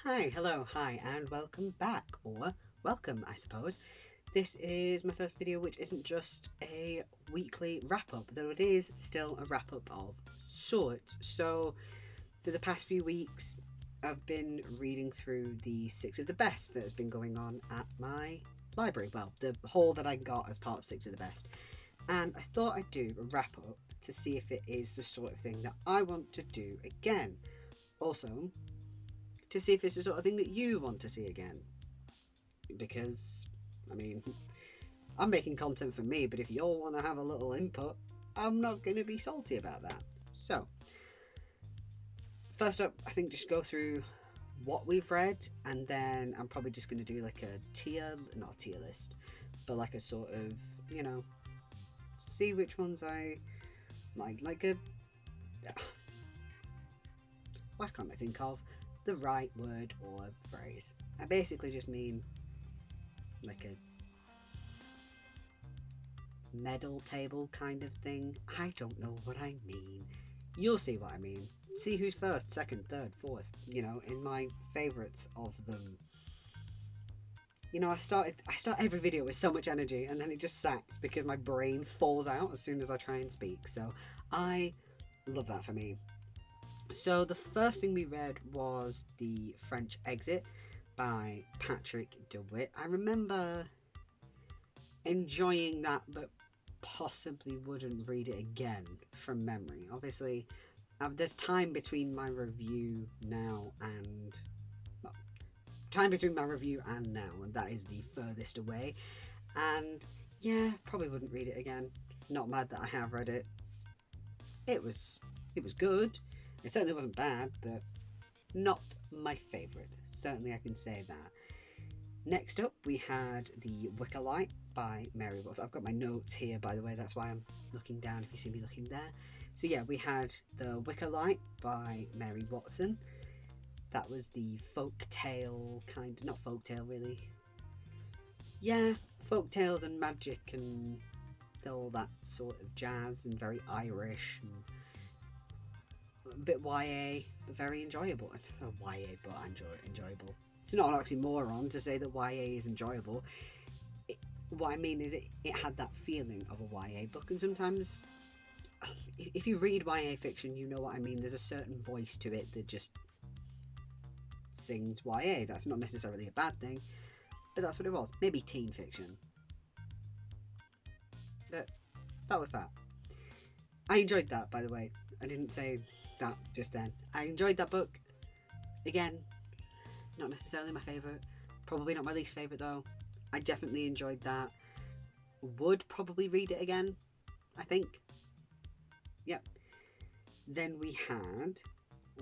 Hi, hello, hi, and welcome back, or welcome, I suppose. This is my first video, which isn't just a weekly wrap-up, though it is still a wrap-up of sorts. So, for the past few weeks, I've been reading through the 6 of the best that has been going on at my library. Well, the haul that I got as part of 6 of the best. And I thought I'd do a wrap-up to see if it is the sort of thing that I want to do again. Also, to see if it's the sort of thing that you want to see again. Because, I mean, I'm making content for me, but if you all want to have a little input, I'm not going to be salty about that. So, first up, I think just go through what we've read, and then I'm probably just going to do like not a tier list, but like a sort of, see which ones I like why can't I think of the right word or phrase? I basically just mean like a medal table kind of thing. I don't know what I mean. You'll see what I mean. See who's first, second, third, fourth, in my favourites of them. I start every video with so much energy and then it just saps because my brain falls out as soon as I try and speak. So I love that for me. So the first thing we read was The French Exit by Patrick Dewitt. I remember enjoying that, but possibly wouldn't read it again from memory. Obviously, there's time between my review now and and that is the furthest away. And yeah, probably wouldn't read it again. Not mad that I have read it. It was good. It certainly wasn't bad, but not my favourite. Certainly I can say that. Next up, we had The Wicker Light by Mary Watson. I've got my notes here, by the way. That's why I'm looking down if you see me looking there. So yeah, we had The Wicker Light by Mary Watson. That was the folk tale not folk tale really. Yeah, folk tales and magic and all that sort of jazz, and very Irish and a bit YA, but very enjoyable. YA, but enjoyable. It's not an oxymoron to say that YA is enjoyable. What I mean is it had that feeling of a YA book, and sometimes if you read YA fiction, you know what I mean. There's a certain voice to it that just sings YA. That's not necessarily a bad thing, but that's what it was. Maybe teen fiction. But that was that. I enjoyed that, by the way. I didn't say that just then. I enjoyed that book. Again, not necessarily my favourite. Probably not my least favourite though. I definitely enjoyed that. Would probably read it again, I think. Yep. Then we had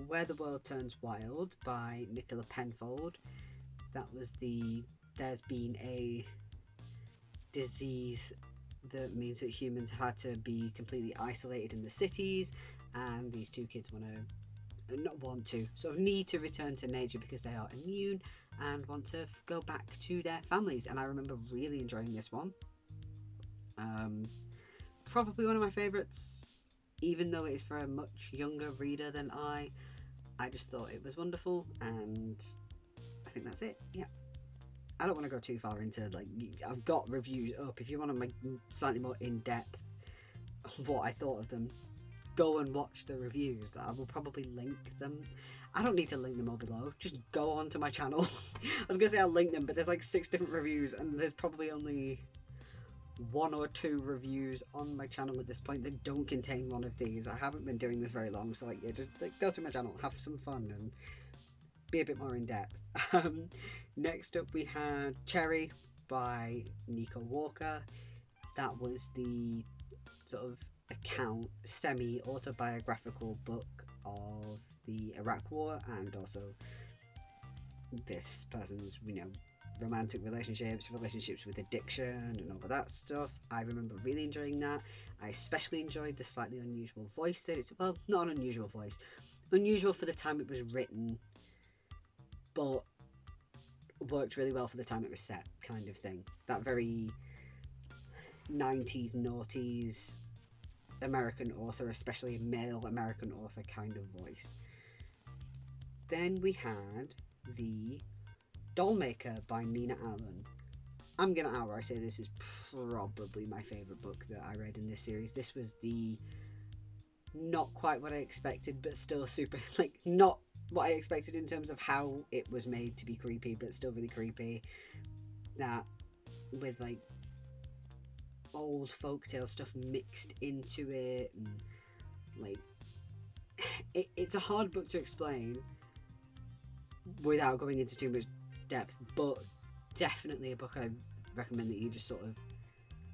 Where the World Turns Wild by Nicola Penfold. That was there's been a disease that means that humans have had to be completely isolated in the cities, and these two kids need to return to nature because they are immune and want to go back to their families. And I remember really enjoying this one. Probably one of my favourites, even though it is for a much younger reader than I just thought it was wonderful, and I think that's it. Yeah, I don't want to go too far into I've got reviews up. If you want to make slightly more in-depth of what I thought of them, go and watch the reviews. I will probably link them. I don't need to link them all below. Just go onto my channel. I was going to say I'll link them, but there's like 6 different reviews, and there's probably only 1 or 2 reviews on my channel at this point that don't contain one of these. I haven't been doing this very long, so just go to my channel, have some fun, and be a bit more in depth. Next up, we had Cherry by Nico Walker. That was the sort of semi-autobiographical book of the Iraq War, and also this person's romantic relationships with addiction and all of that stuff. I remember really enjoying that. I especially enjoyed the slightly unusual voice that it's, well, not an unusual voice, unusual for the time it was written, but worked really well for the time it was set, kind of thing. That very 90s, noughties American author, especially a male American author kind of voice. Then we had The Dollmaker by Nina Allen. I'm going to outright say this is probably my favourite book that I read in this series. This was the not quite what I expected, but still super, like, not what I expected in terms of how it was made to be creepy, but still really creepy. That with, like, old folktale stuff mixed into it, and, like, it's a hard book to explain without going into too much depth, but definitely a book I recommend that you just sort of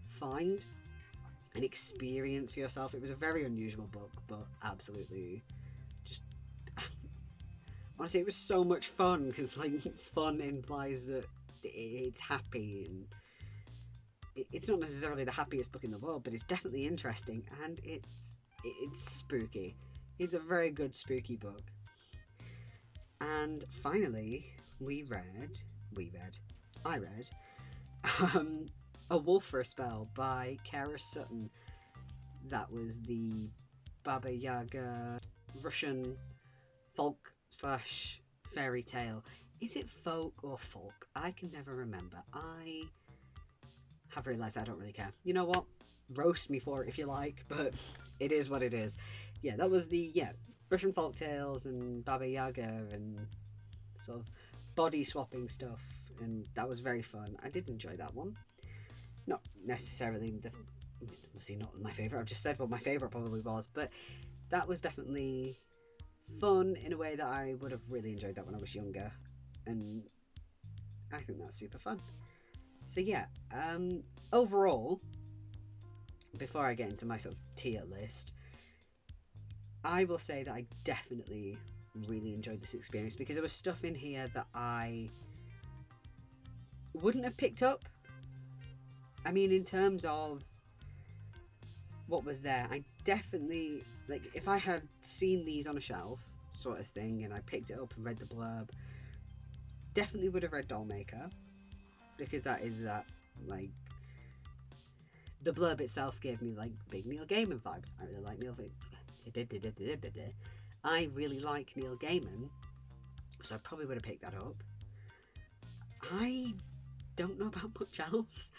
find and experience for yourself. It was a very unusual book, but absolutely just honestly, it was so much fun, because, like, fun implies that it's happy, and it's not necessarily the happiest book in the world, but it's definitely interesting, and it's spooky. It's a very good spooky book. And finally, I read A Wolf for a Spell by Kara Sutton. That was the Baba Yaga Russian folk / fairy tale. Is it folk or folk? I can never remember. I have realised I don't really care. You know what? Roast me for it if you like, but it is what it is. Yeah, that was the Russian folk tales and Baba Yaga and sort of body swapping stuff, and that was very fun. I did enjoy that one. Not necessarily not my favourite. I've just said what my favourite probably was, but that was definitely fun in a way that I would have really enjoyed that when I was younger, and I think that's super fun. So yeah, overall, before I get into my sort of tier list, I will say that I definitely really enjoyed this experience, because there was stuff in here that I wouldn't have picked up. I mean, in terms of what was there, I definitely, like, if I had seen these on a shelf sort of thing and I picked it up and read the blurb, definitely would have read Dollmaker, because that, like, the blurb itself gave me, like, big Neil Gaiman vibes. I really like Neil Gaiman, so I probably would have picked that up. I don't know about much else.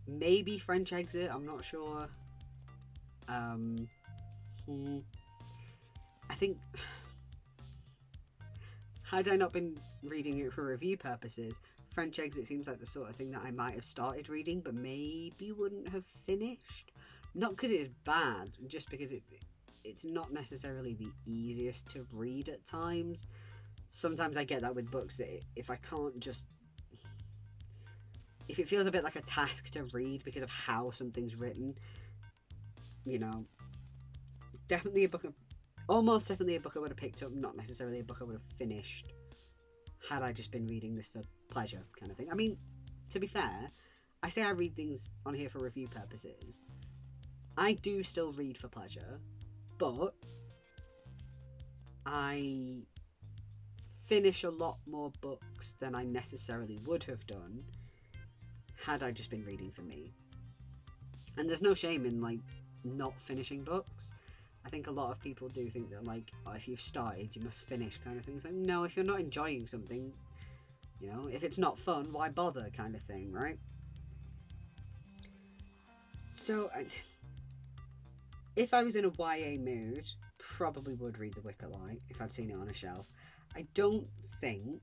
Maybe French Exit, I'm not sure. I think, had I not been reading it for review purposes, French Exit seems like the sort of thing that I might have started reading, but maybe wouldn't have finished. Not because it's bad, just because it's not necessarily the easiest to read at times. Sometimes I get that with books, that if it feels a bit like a task to read because of how something's written, you know, almost definitely a book I would have picked up, not necessarily a book I would have finished had I just been reading this for pleasure, kind of thing. I mean, to be fair, I say I read things on here for review purposes. I do still read for pleasure, but I finish a lot more books than I necessarily would have done had I just been reading for me. And there's no shame in, like, not finishing books. I think a lot of people do think that, like, if you've started, you must finish, kind of thing. It's like, no, if you're not enjoying something, you know, if it's not fun, why bother, kind of thing, right? So, if I was in a YA mood, probably would read The Wicker Light if I'd seen it on a shelf. I don't think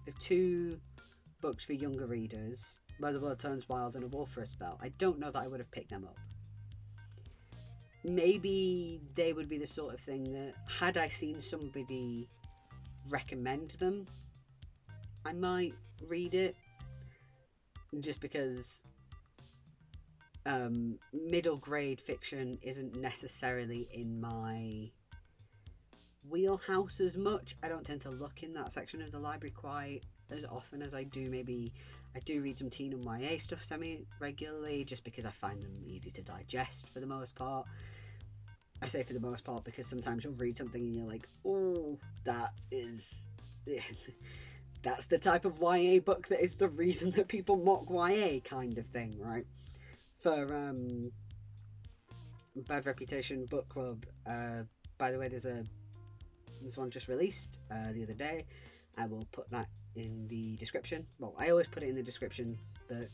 the two books for younger readers, Where the World Turns Wild and A Wolf for a Spell, I don't know that I would have picked them up. Maybe they would be the sort of thing that, had I seen somebody recommend them, I might read it, just because middle grade fiction isn't necessarily in my wheelhouse as much. I don't tend to look in that section of the library quite as often as I do. Maybe I do read some teen and YA stuff semi-regularly, just because I find them easy to digest for the most part. I say for the most part because sometimes you'll read something and you're like, oh, that's the type of YA book that is the reason that people mock YA, kind of thing, right? For Bad Reputation Book Club, by the way, there's one just released the other day, I will put that in the description. Well, I always put it in the description, but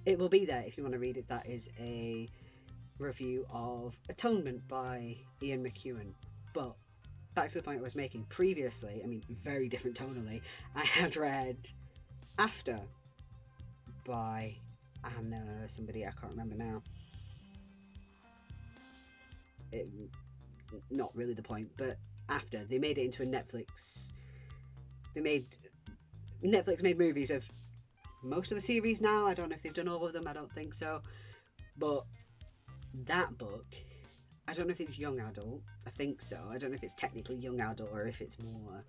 it will be there if you want to read it. That is a review of Atonement by Ian Mcewen. But back to the point I was making previously, I mean, very different tonally, I had read After by somebody, I can't remember now. Not really the point, but After, they made it into a Netflix made movies of most of the series now. I don't know if they've done all of them, I don't think so. But that book, I don't know if it's young adult, I think so. I don't know if it's technically young adult or if it's more...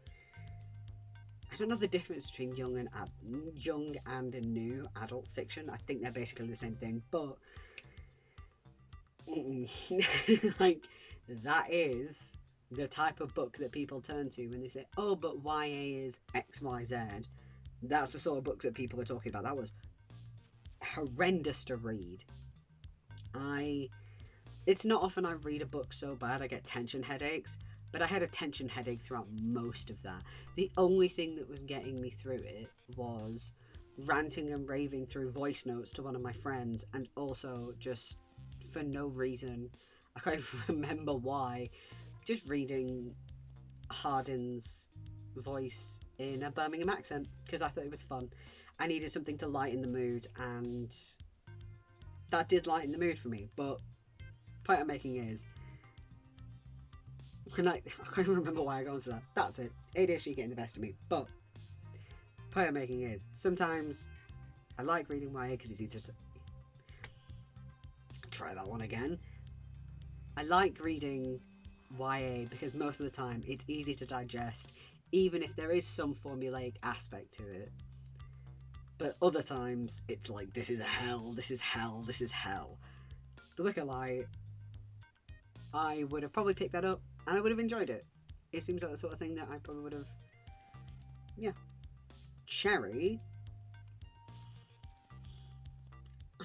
I don't know the difference between young and new adult fiction. I think they're basically the same thing, but like, that is the type of book that people turn to when they say, oh, but YA is XYZ. That's the sort of book that people are talking about. That was horrendous to read. It's not often I read a book so bad I get tension headaches, but I had a tension headache throughout most of that. The only thing that was getting me through it was ranting and raving through voice notes to one of my friends, and also just for no reason, I can't even remember why, just reading Hardin's voice in a Birmingham accent because I thought it was fun. I needed something to lighten the mood, and that did lighten the mood for me. But the point I'm making is, I can't even remember why I got into that. That's it. ADHD getting the best of me. But the point I'm making is, sometimes I like reading YA because it's easy to... Try that one again. I like reading YA because most of the time it's easy to digest, even if there is some formulaic aspect to it. But other times it's like, this is hell, this is hell, this is hell. The Wicker Light, I would have probably picked that up and I would have enjoyed it. It seems like the sort of thing that I probably would have, Cherry,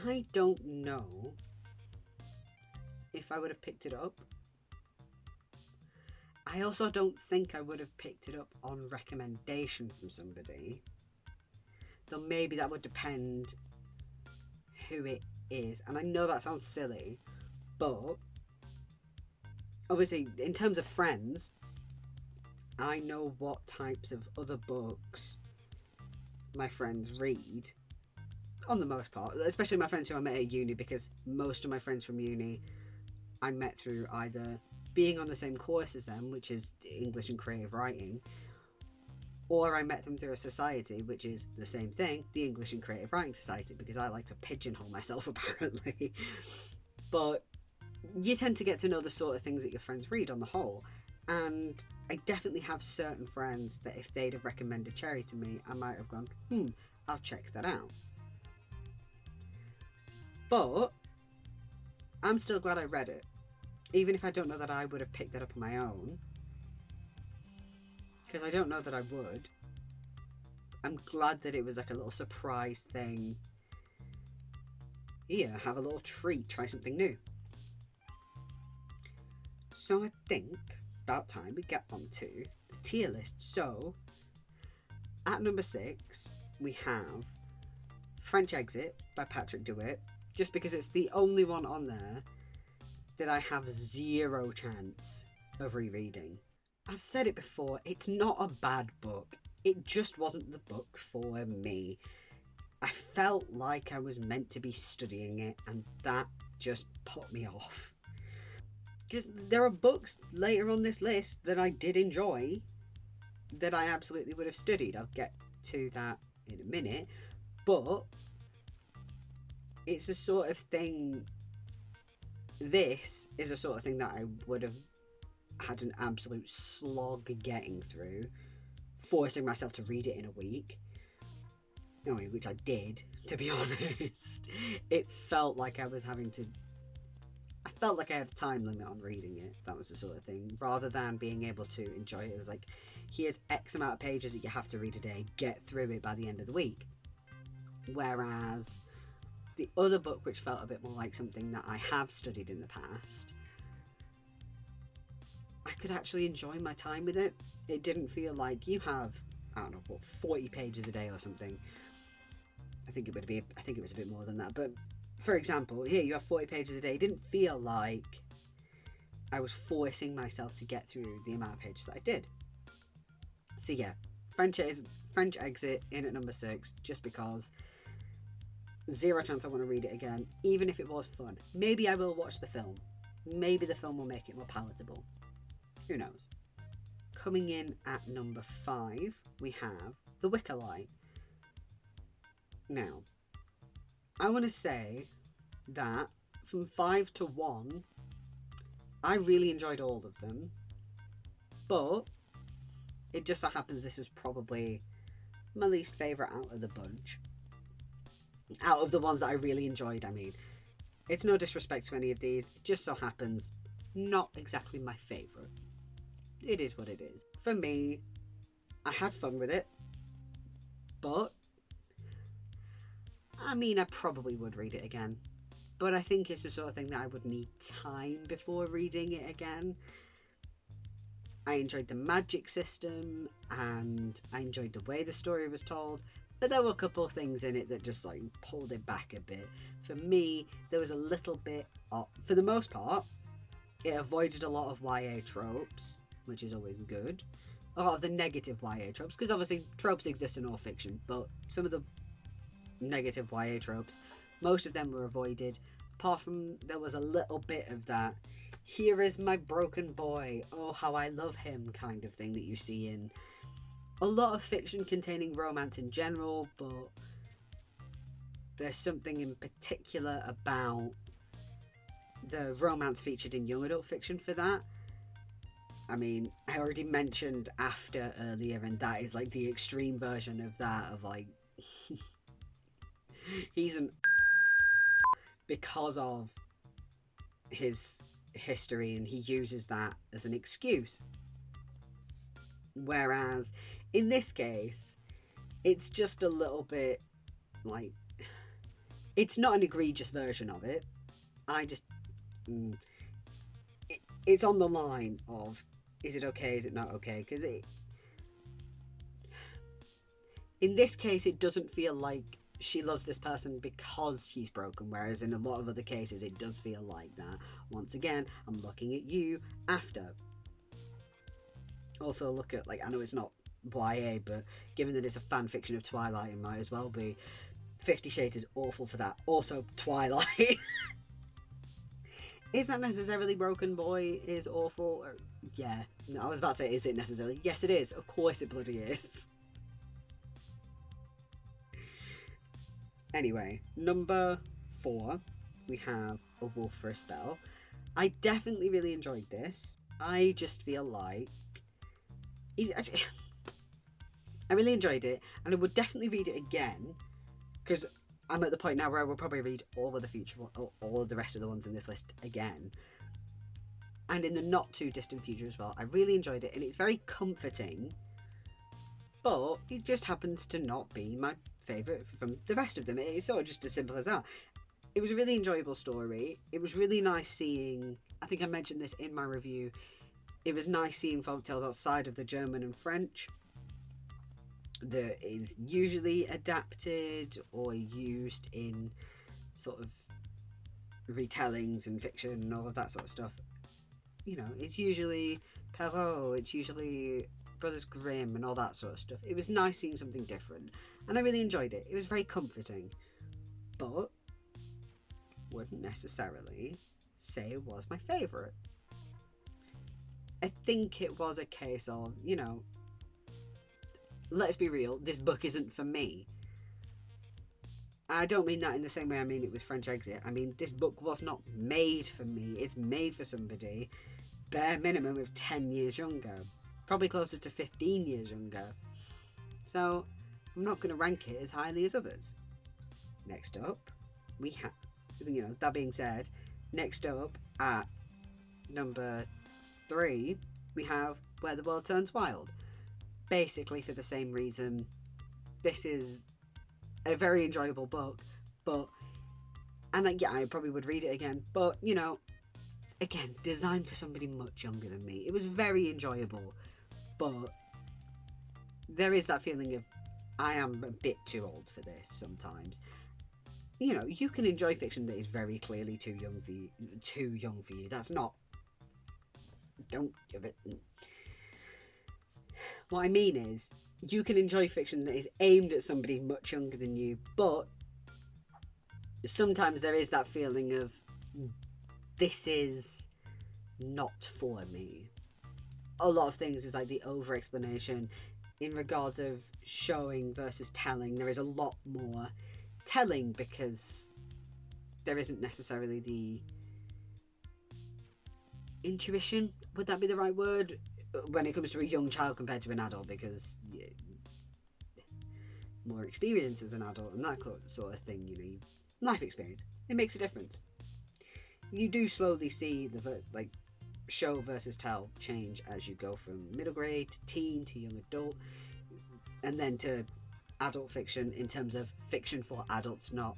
I don't know if I would have picked it up. I also don't think I would have picked it up on recommendation from somebody. Though maybe that would depend who it is. And I know that sounds silly, but obviously in terms of friends, I know what types of other books my friends read, on the most part, especially my friends who I met at uni, because most of my friends from uni I met through either being on the same course as them, which is English and creative writing, or I met them through a society, which is the same thing, the English and Creative Writing Society, because I like to pigeonhole myself apparently. But you tend to get to know the sort of things that your friends read on the whole, and I definitely have certain friends that if they'd have recommended Cherry to me, I might have gone, I'll check that out. But I'm still glad I read it, even if I don't know that I would have picked that up on my own, because I don't know that I would. I'm glad that it was like a little surprise thing. Here, have a little treat, try something new. So I think about time we get on to the tier list. So at number 6 we have French Exit by Patrick Dewitt, just because it's the only one on there that I have zero chance of rereading. I've said it before, it's not a bad book, it just wasn't the book for me. I felt like I was meant to be studying it, and that just put me off. Because there are books later on this list that I did enjoy, that I absolutely would have studied. I'll get to that in a minute, but it's a sort of thing, this is a sort of thing that I would have had an absolute slog getting through, forcing myself to read it in a week. I mean, which I did, to be honest. It felt like I was having to... I felt like I had a time limit on reading it. That was the sort of thing. Rather than being able to enjoy it, it was like, here's X amount of pages that you have to read a day. Get through it by the end of the week. Whereas the other book, which felt a bit more like something that I have studied in the past, I could actually enjoy my time with it. It didn't feel like you have I don't know, what, 40 pages a day or something. I think it was a bit more than that. But for example, here you have 40 pages a day. It didn't feel like I was forcing myself to get through the amount of pages that I did. So yeah, French Exit in at number 6, just because. Zero chance I want to read it again, even if it was fun. Maybe I will watch the film. Maybe the film will make it more palatable. Who knows? Coming in at number 5, we have The Wicker Light. Now, I want to say that from 5 to 1, I really enjoyed all of them, but it just so happens this was probably my least favourite out of the bunch. Out of the ones that I really enjoyed, I mean. It's no disrespect to any of these, it just so happens not exactly my favourite. It is what it is. For me, I had fun with it, but I mean, I probably would read it again. But I think it's the sort of thing that I would need time before reading it again. I enjoyed the magic system, and I enjoyed the way the story was told. But there were a couple of things in it that just like pulled it back a bit. For me, there was a little bit of, for the most part, it avoided a lot of YA tropes, which is always good. A lot of the negative YA tropes, because obviously tropes exist in all fiction, but some of the negative YA tropes, most of them were avoided. Apart from there was a little bit of that, here is my broken boy, oh how I love him kind of thing that you see in a lot of fiction containing romance in general, but there's something in particular about the romance featured in young adult fiction for that. I mean, I already mentioned After earlier, and that is like the extreme version of that, of like he's an because of his history, and he uses that as an excuse. Whereas in this case, it's just a little bit like, it's not an egregious version of it. It's on the line of, is it okay, is it not okay? Because in this case, it doesn't feel like she loves this person because he's broken, whereas in a lot of other cases, it does feel like that. Once again, I'm looking at you, After. Also look at, like, I know it's not YA, but given that it's a fan fiction of Twilight, it might as well be. 50 Shades is awful for that. Also, Twilight. Is that necessarily Broken Boy is awful? Or, yeah. No, I was about to say, is it necessarily? Yes, it is. Of course it bloody is. Anyway, number 4, we have A Wolf for a Spell. I definitely really enjoyed this. I just feel like I really enjoyed it, and I would definitely read it again, because I'm at the point now where I will probably read all of the rest of the ones in this list again, and in the not too distant future as well. I really enjoyed it, and it's very comforting, but it just happens to not be my favourite from the rest of them. It's sort of just as simple as that. It was a really enjoyable story. It was really nice seeing, I think I mentioned this in my review, it was nice seeing folktales outside of the German and French that is usually adapted or used in sort of retellings and fiction and all of that sort of stuff. You know, it's usually Perrault, it's usually Brothers Grimm and all that sort of stuff. It was nice seeing something different, and I really enjoyed it. It was very comforting, but wouldn't necessarily say it was my favourite. I think it was a case of, you know, let's be real, this book isn't for me. I don't mean that in the same way I mean it with French Exit. I mean, this book was not made for me. It's made for somebody, bare minimum, of 10 years younger. Probably closer to 15 years younger. So, I'm not going to rank it as highly as others. Next up, we have, you know, that being said, next up at number 3, we have Where the World Turns Wild. Basically for the same reason. This is a very enjoyable book, but, and yeah, I probably would read it again, but, you know, again, designed for somebody much younger than me. It was very enjoyable, but there is that feeling of, I am a bit too old for this sometimes. You know, you can enjoy fiction that is very clearly too young for you. That's not... Don't give it... What I mean is, you can enjoy fiction that is aimed at somebody much younger than you, but sometimes there is that feeling of, this is not for me. A lot of things is like the over-explanation. In regard of showing versus telling, there is a lot more telling because there isn't necessarily the intuition, would that be the right word, when it comes to a young child compared to an adult, because more experience as an adult and that sort of thing, you know, life experience, it makes a difference. You do slowly see the show versus tell change as you go from middle grade to teen to young adult, and then to adult fiction, in terms of fiction for adults, not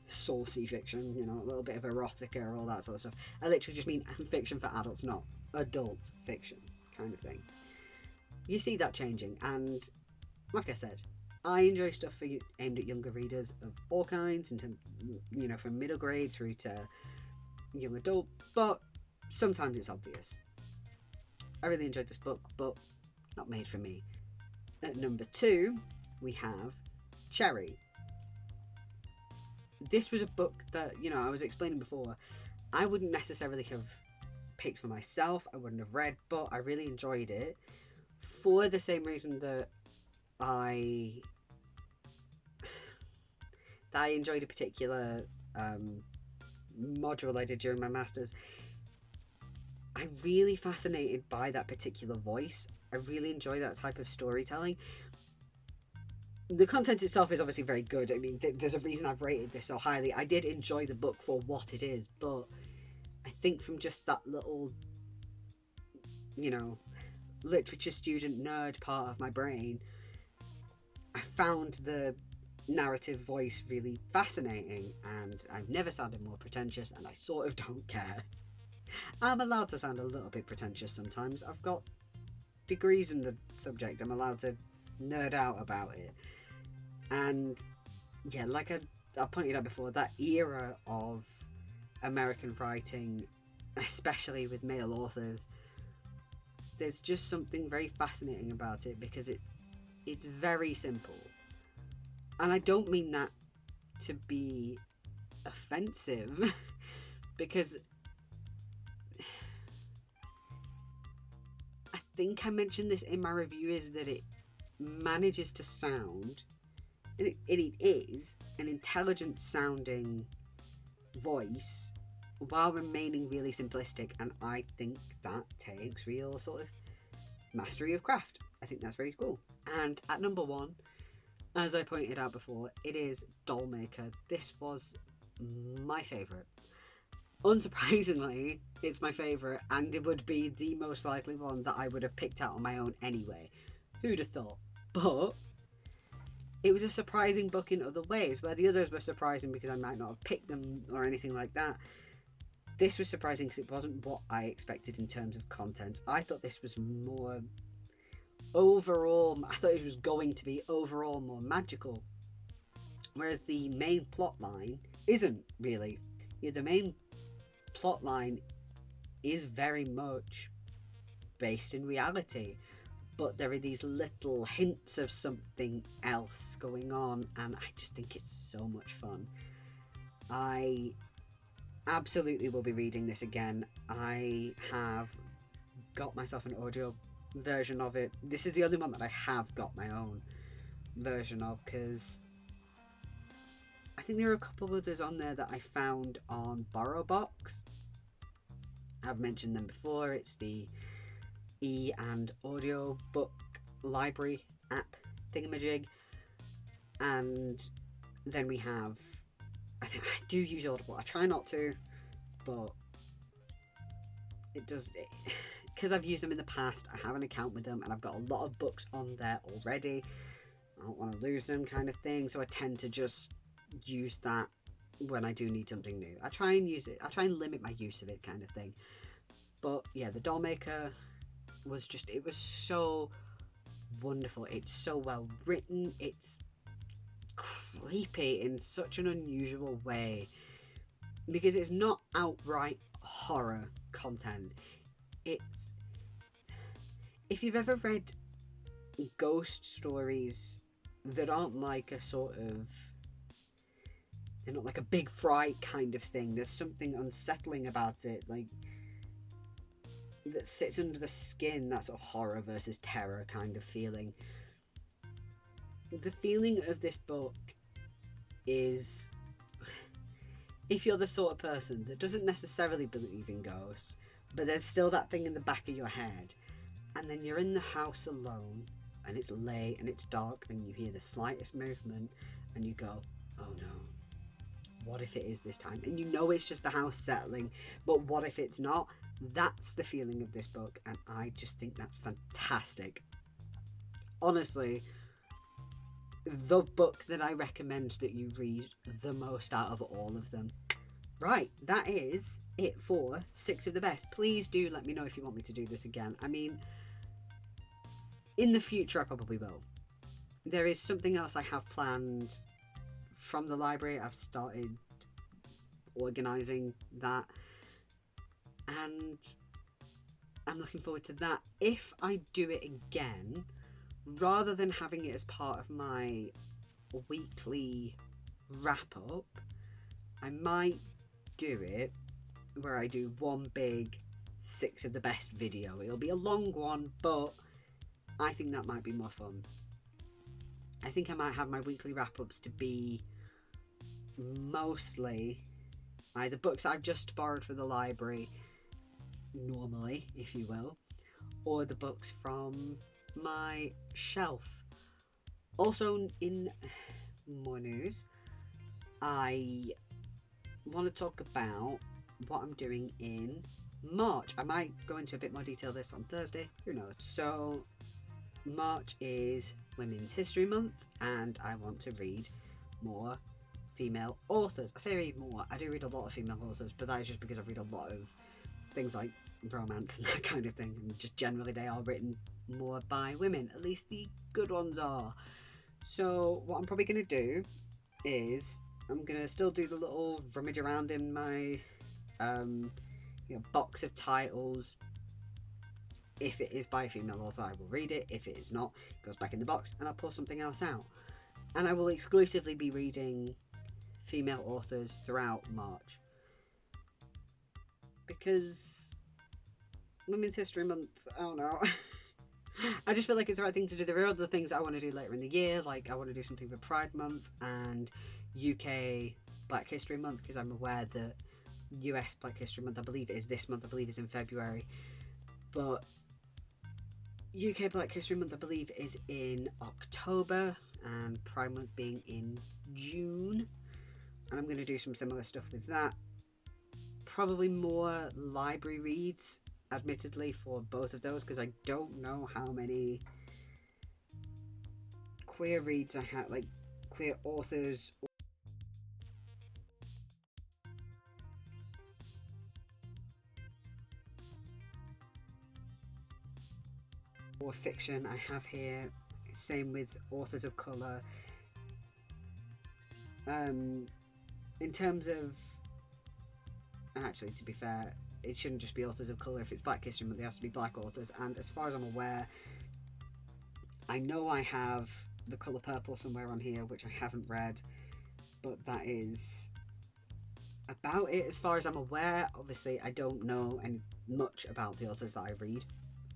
saucy fiction, you know, a little bit of erotica, all that sort of stuff. I literally just mean fiction for adults, not adult fiction kind of thing. You see that changing, and like I said, I enjoy stuff aimed at younger readers of all kinds, you know, from middle grade through to young adult, but sometimes it's obvious. I really enjoyed this book, but not made for me. At number 2, we have Cherry. This was a book that, you know, I was explaining before, I wouldn't necessarily have picked for myself, I wouldn't have read, but I really enjoyed it for the same reason that I enjoyed a particular module I did during my masters. I'm really fascinated by that particular voice. I really enjoy that type of storytelling. The content itself is obviously very good. I mean, there's a reason I've rated this so highly. I did enjoy the book for what it is, but I think from just that little, you know, literature student nerd part of my brain, I found the narrative voice really fascinating, and I've never sounded more pretentious, and I sort of don't care. I'm allowed to sound a little bit pretentious sometimes. I've got degrees in the subject. I'm allowed to nerd out about it. And yeah, like I pointed out before, that era of American writing, especially with male authors, there's just something very fascinating about it, because it's very simple. And I don't mean that to be offensive, because I think I mentioned this in my review, is that it manages to sound, and it is an intelligent sounding voice while remaining really simplistic, and I think that takes real sort of mastery of craft. I think that's very cool. And at number 1, as I pointed out before, it is Dollmaker. This was my favourite. Unsurprisingly, it's my favourite, and it would be the most likely one that I would have picked out on my own anyway. Who'd have thought? But it was a surprising book in other ways, where the others were surprising because I might not have picked them or anything like that. This was surprising because it wasn't what I expected in terms of content. I thought this was more overall, I thought it was going to be overall more magical, whereas the main plot line isn't really. Yeah, the main plot line is very much based in reality, but there are these little hints of something else going on, and I just think it's so much fun. I absolutely will be reading this again. I have got myself an audio version of it. This is the only one that I have got my own version of, because I think there are a couple others on there that I found on BorrowBox. I've mentioned them before. It's the and audio book library app thingamajig, and then we have, I think I do use Audible. I try not to, but it does, because I've used them in the past. I have an account with them, and I've got a lot of books on there already. I don't want to lose them, kind of thing, so I tend to just use that when I do need something new. I try and use it, I try and limit my use of it, kind of thing. But yeah, the Dollmaker was just, it was so wonderful. It's so well written. It's creepy in such an unusual way because it's not outright horror content. It's, if you've ever read ghost stories that aren't like a sort of, they're not like a big fright kind of thing, there's something unsettling about it, like that sits under the skin, that sort of horror versus terror kind of feeling. The feeling of this book is, if you're the sort of person that doesn't necessarily believe in ghosts, but there's still that thing in the back of your head, and then you're in the house alone, and it's late and it's dark, and you hear the slightest movement, and you go, oh no, what if it is this time? And you know it's just the house settling, but what if it's not? That's the feeling of this book, and I just think that's fantastic. Honestly, the book that I recommend that you read the most out of all of them. Right, that is it for 6 of the best. Please do let me know if you want me to do this again. I mean, in the future I probably will. There is something else I have planned from the library. I've started organising that, and I'm looking forward to that. If I do it again, rather than having it as part of my weekly wrap up, I might do it where I do one big 6 of the best video. It'll be a long one, but I think that might be more fun. I think I might have my weekly wrap ups to be mostly either books I've just borrowed for the library normally, if you will, or the books from my shelf. Also, in more news, I want to talk about what I'm doing in March. I might go into a bit more detail this on Thursday, who knows. So March is Women's History Month, and I want to read more female authors. I say read more, I do read a lot of female authors, but that is just because I read a lot of things like romance and that kind of thing, and just generally they are written more by women, at least the good ones are. So what I'm probably going to do is I'm going to still do the little rummage around in my box of titles. If it is by a female author, I will read it. If it is not, it goes back in the box and I'll pull something else out. And I will exclusively be reading female authors throughout March, because Women's History Month, I don't know. I just feel like it's the right thing to do. There are other things I want to do later in the year, like I want to do something for Pride Month and UK Black History Month, because I'm aware that US Black History Month, I believe it is this month, I believe it's in February, but UK Black History Month, I believe, is in October, and Pride Month being in June. And I'm going to do some similar stuff with that. Probably more library reads, admittedly, for both of those, because I don't know how many queer reads I have, like queer authors or fiction I have here. Same with authors of colour. In terms of, actually, to be fair, it shouldn't just be authors of colour. If it's Black History Month, it has to be black authors. And as far as I'm aware, I know I have The Colour Purple somewhere on here, which I haven't read, but that is about it as far as I'm aware. Obviously, I don't know much about the authors that I read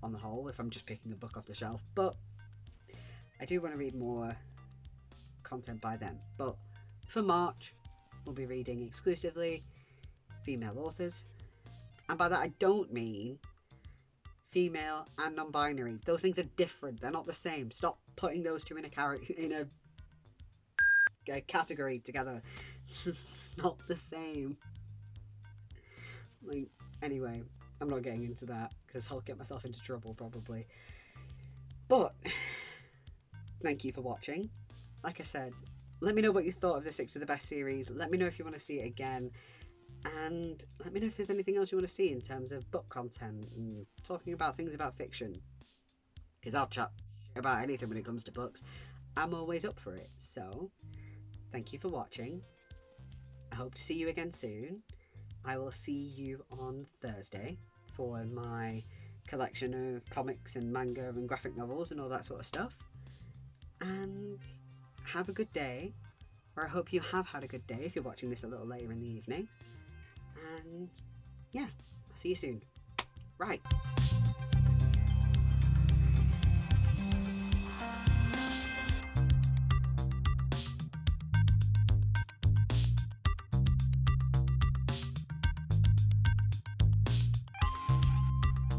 on the whole, if I'm just picking a book off the shelf, but I do want to read more content by them. But for March, we'll be reading exclusively female authors, and by that I don't mean female and non-binary. Those things are different, they're not the same. Stop putting those two in a category together. It's not the same. Like, anyway, I'm not getting into that because I'll get myself into trouble probably. But thank you for watching. Like I said, let me know what you thought of the 6 of the Best series. Let me know if you want to see it again, and let me know if there's anything else you want to see in terms of book content and talking about things about fiction, because I'll chat about anything when it comes to books, I'm always up for it. So, thank you for watching. I hope to see you again soon. I will see you on Thursday for my collection of comics and manga and graphic novels and all that sort of stuff. And have a good day, or I hope you have had a good day if you're watching this a little later in the evening. And yeah, I'll see you soon. Right.